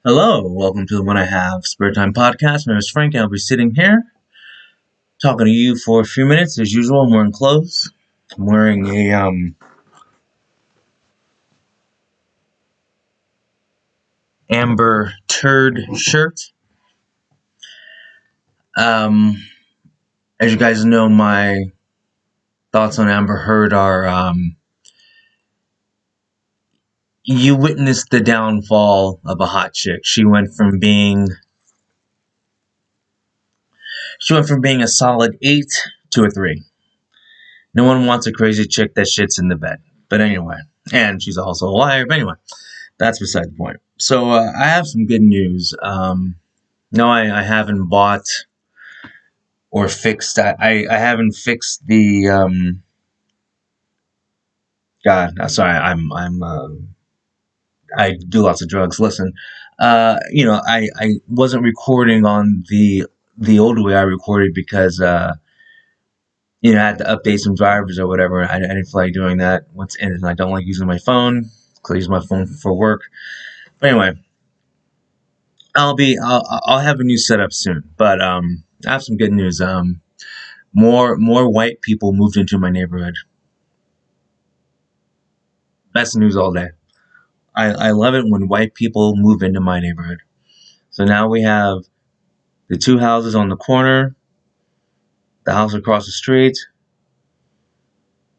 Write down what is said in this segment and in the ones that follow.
Hello, welcome to the When I Have Spare Time podcast. My name is Frank, and I'll be sitting here talking to you for a few minutes. As usual, I'm wearing clothes. I'm wearing a Amber Turd shirt. Um, as you guys know, my thoughts on Amber Heard are you witnessed the downfall of a hot chick. She went from being a solid 8 to a 3. No one wants a crazy chick that shits in the bed. But anyway, and she's also a liar. But anyway, that's beside the point. So I have some good news. No, I haven't bought or fixed. I haven't fixed the. God, sorry. I do lots of drugs. Listen, I wasn't recording on the old way I recorded because I had to update some drivers or whatever. I didn't feel like doing that. And I don't like using my phone. I use my phone for work. But anyway, I'll have a new setup soon. But I have some good news. More white people moved into my neighborhood. That's the news all day. I love it when white people move into my neighborhood. So now we have the two houses on the corner, the house across the street,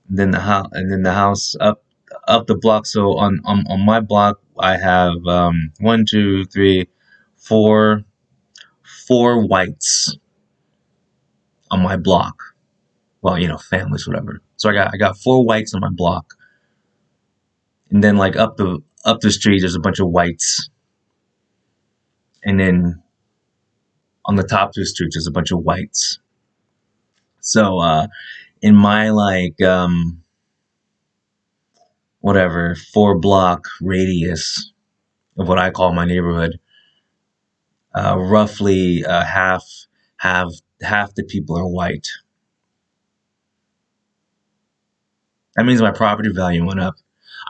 and then the house up the block. So on my block, I have one, two, three, four whites on my block. Well, families, whatever. So I got four whites on my block, and then like up the street, there's a bunch of whites, and then on the top of the street, there's a bunch of whites. So in my like whatever 4 block radius of what I call my neighborhood, roughly half half the people are white. That means my property value went up.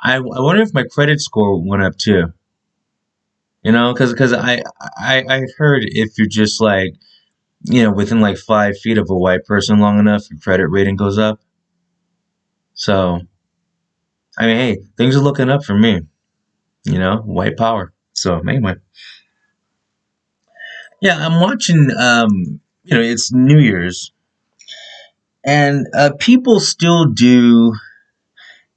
I wonder if my credit score went up too. Because I heard if you're just like within like 5 feet of a white person long enough, your credit rating goes up. So I mean, hey, things are looking up for me. White power. So anyway, yeah, I'm watching. It's New Year's, and people still do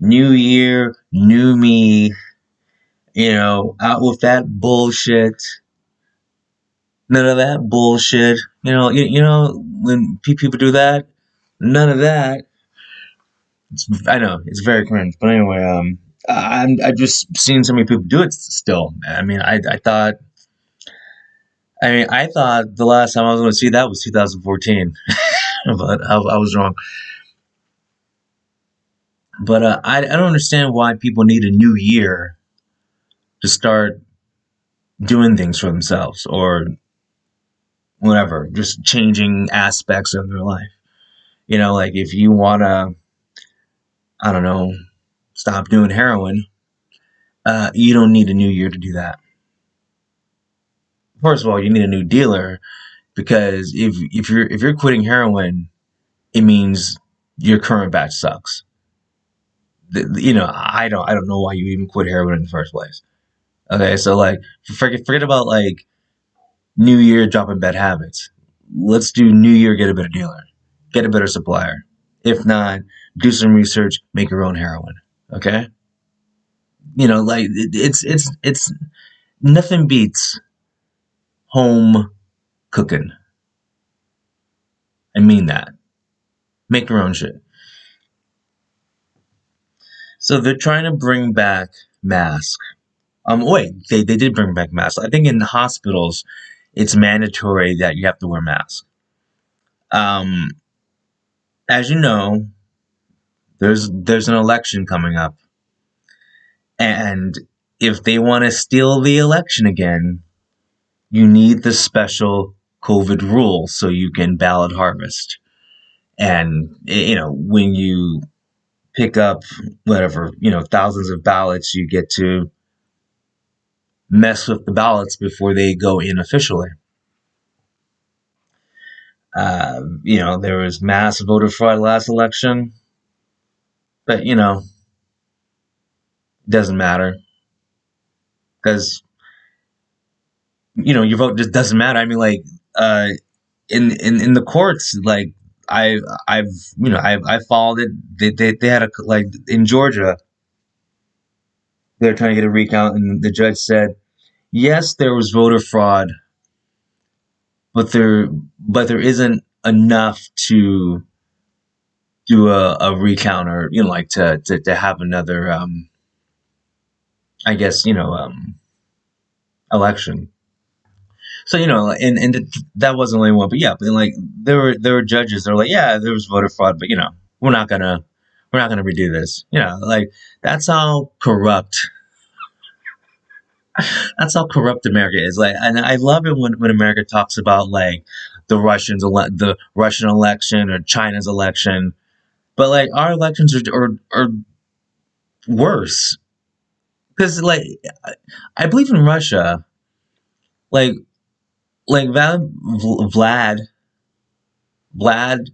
New Year, New Me. Out with that bullshit. None of that bullshit. When people do that, none of that. I know it's very cringe, but anyway, I just seen so many people do it still. I thought the last time I was going to see that was 2014, but I was wrong. But I don't understand why people need a new year to start doing things for themselves or whatever, just changing aspects of their life. Like if you want to, I don't know, stop doing heroin, you don't need a new year to do that. First of all, you need a new dealer because if you're quitting heroin, it means your current batch sucks. I don't know why you even quit heroin in the first place. Okay, so like forget about like New Year dropping bad habits. Let's do New Year, get a better dealer, get a better supplier. If not, do some research, make your own heroin. Okay, like it's nothing beats home cooking. I mean that. Make your own shit. So they're trying to bring back masks. Wait, they did bring back masks. I think in the hospitals, it's mandatory that you have to wear masks. Um, as you know, there's an election coming up, and if they want to steal the election again, you need the special COVID rule so you can ballot harvest. And when you pick up whatever thousands of ballots, you get to mess with the ballots before they go in officially. There was mass voter fraud last election, but it doesn't matter because your vote just doesn't matter. I mean, like, uh, in the courts, like I I've I followed it. They had a like in Georgia, they're trying to get a recount, and the judge said yes, there was voter fraud, but there isn't enough to do a recount or like to have another I guess election. So that wasn't only one, but yeah, but like there were judges. They're like, yeah, there was voter fraud, but we're not gonna we're not gonna redo this. Like that's how corrupt that's how corrupt America is. Like, and I love it when America talks about like the Russian election or China's election, but like our elections are worse because like I believe in Russia, like Vlad.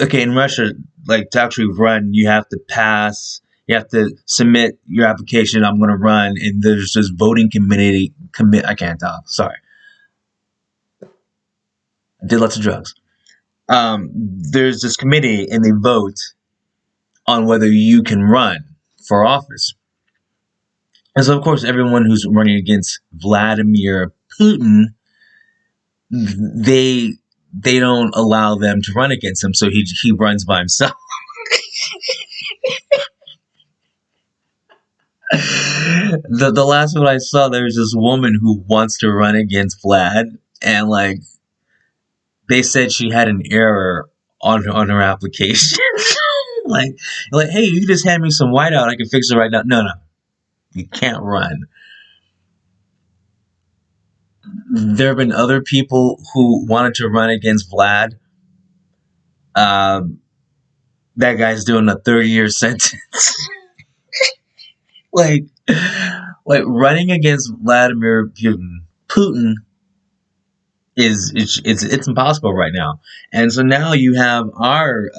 Okay, in Russia, like to actually run, you have to pass. You have to submit your application. I'm going to run, and there's this voting committee. I can't talk. Sorry, I did lots of drugs. There's this committee, and they vote on whether you can run for office. And so, of course, everyone who's running against Vladimir Putin, they they don't allow them to run against him, so he runs by himself. The last one I saw, there was this woman who wants to run against Vlad, and like they said she had an error on her application. like hey, you just hand me some whiteout, I can fix it right now. No, no, you can't run. There have been other people who wanted to run against Vlad. Um, that guy's doing a 30-year sentence. like like running against Vladimir Putin it's impossible right now. And so now you have our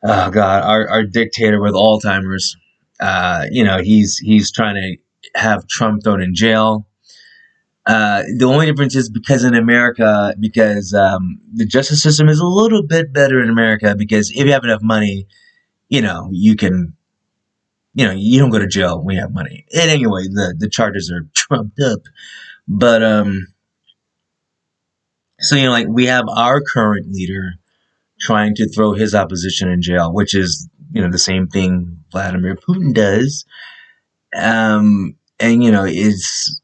oh god, our dictator with Alzheimer's. He's trying to have Trump thrown in jail. The only difference is because in America, because the justice system is a little bit better in America, because if you have enough money, you can, you don't go to jail when you have money. And anyway, the charges are trumped up. But so like we have our current leader trying to throw his opposition in jail, which is the same thing Vladimir Putin does. And is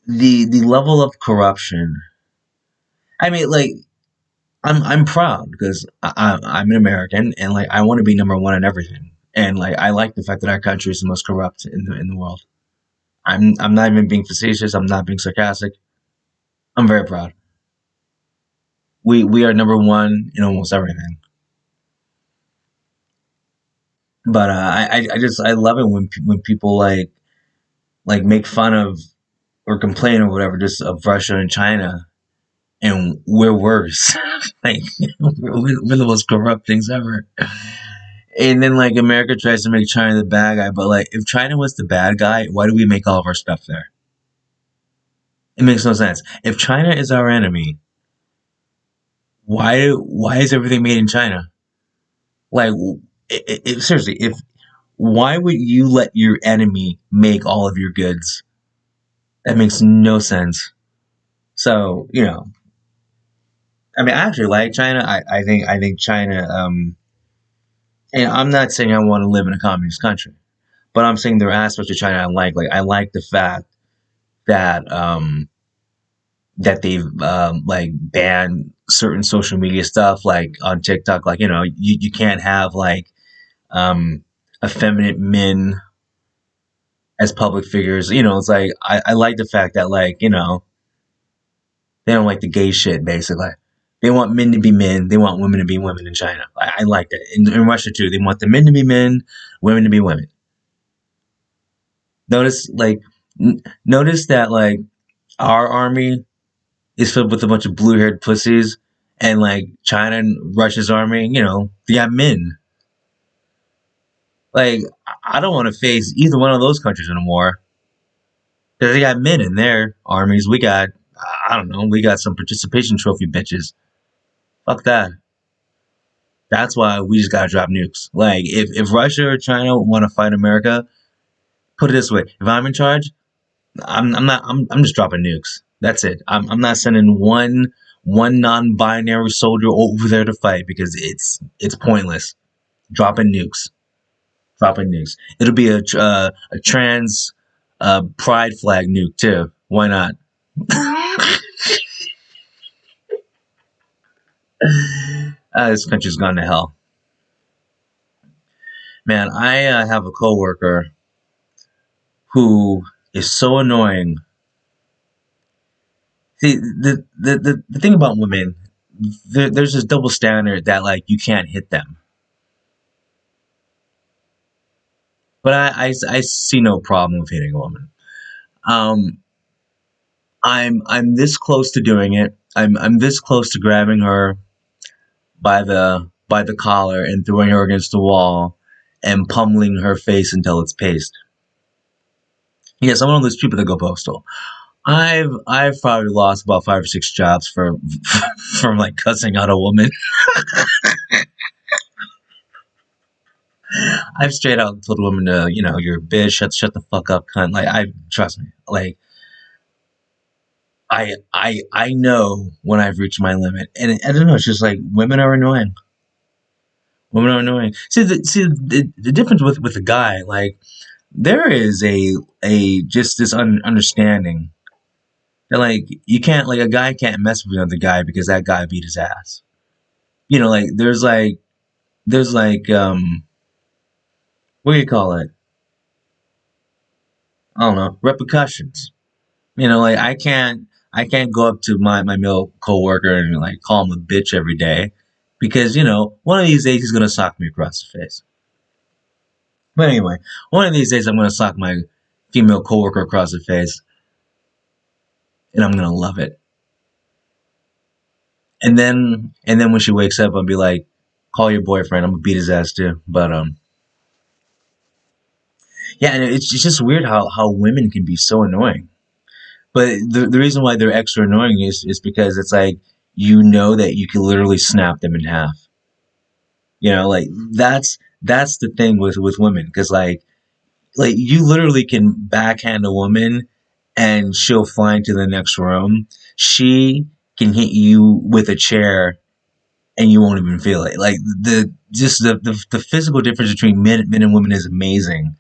the level of corruption. I mean, like I'm proud because I'm an American and like I want to be number one in everything. And like I like the fact that our country is the most corrupt in the world. I'm not even being facetious. I'm not being sarcastic. I'm very proud. We are number one in almost everything. But I love it when people like make fun of or complain or whatever just of Russia and China, and we're worse. like we're the most corrupt things ever. And then like America tries to make China the bad guy, but like if China was the bad guy, why do we make all of our stuff there? It makes no sense. If China is our enemy, why is everything made in China? Like, seriously, if why would you let your enemy make all of your goods? That makes no sense. So I mean, I actually like China. I think China. And I'm not saying I want to live in a communist country, but I'm saying there are aspects of China I like. Like I like the fact that they've like banned certain social media stuff, like on TikTok. Like you can't have like effeminate men as public figures. It's like I like the fact that like they don't like the gay shit basically. They want men to be men. They want women to be women in China. I like that. In Russia too, they want the men to be men, women to be women. Notice like notice that like our army is filled with a bunch of blue haired pussies, and like China and Russia's army, they got men. Like I don't want to face either one of those countries in a war because they got men in their armies. We got I don't know. We got some participation trophy bitches. Fuck that. That's why we just gotta drop nukes. Like if Russia or China want to fight America, put it this way: if I'm in charge, I'm not. I'm just dropping nukes. That's it. I'm not sending one non-binary soldier over there to fight because it's pointless. Dropping nukes. Dropping nukes. It'll be a trans pride flag nuke too. Why not? This country's gone to hell. Man, I have a coworker who is so annoying. See, the thing about women, there's this double standard that like you can't hit them. But I see no problem with hitting a woman. Um, I'm this close to doing it. I'm this close to grabbing her by the collar and throwing her against the wall and pummeling her face until it's paste. Yes, I'm one of those people that go postal. I've probably lost about 5 or 6 jobs for from like cussing out a woman. I've straight out told a woman to, you're a bitch, shut the fuck up, cunt. Like I trust me. Like I know when I've reached my limit. And I don't know, it's just like women are annoying. Women are annoying. See the difference with a guy, like there is a just this understanding that like you can't like a guy can't mess with another guy because that guy beat his ass. Like there's like what do you call it? I don't know, repercussions. Like I can't go up to my male coworker and like call him a bitch every day because one of these days he's gonna sock me across the face. But anyway, one of these days I'm gonna sock my female coworker across the face, and I'm gonna love it. And then when she wakes up, I'll be like, call your boyfriend. I'm gonna beat his ass too. But yeah, and it's just weird how women can be so annoying. But the reason why they're extra annoying is because it's like that you can literally snap them in half. Like that's the thing with women because like you literally can backhand a woman and she'll fly into the next room. She can hit you with a chair and you won't even feel it. Like the physical difference between men and women is amazing.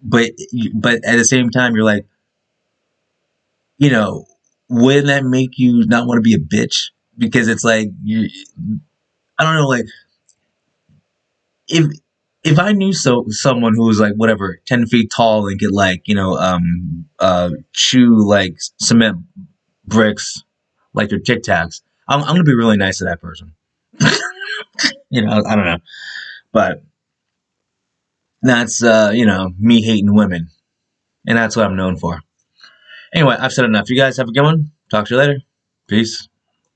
But but at the same time, you're like, you know, wouldn't that make you not want to be a bitch? Because it's like I don't know, like if I knew someone who was like whatever 10 feet tall and could like chew like cement bricks like they're Tic Tacs, I'm gonna be really nice to that person. I don't know, but that's me hating women, and that's what I'm known for. Anyway, I've said enough. You guys have a good one. Talk to you later. Peace.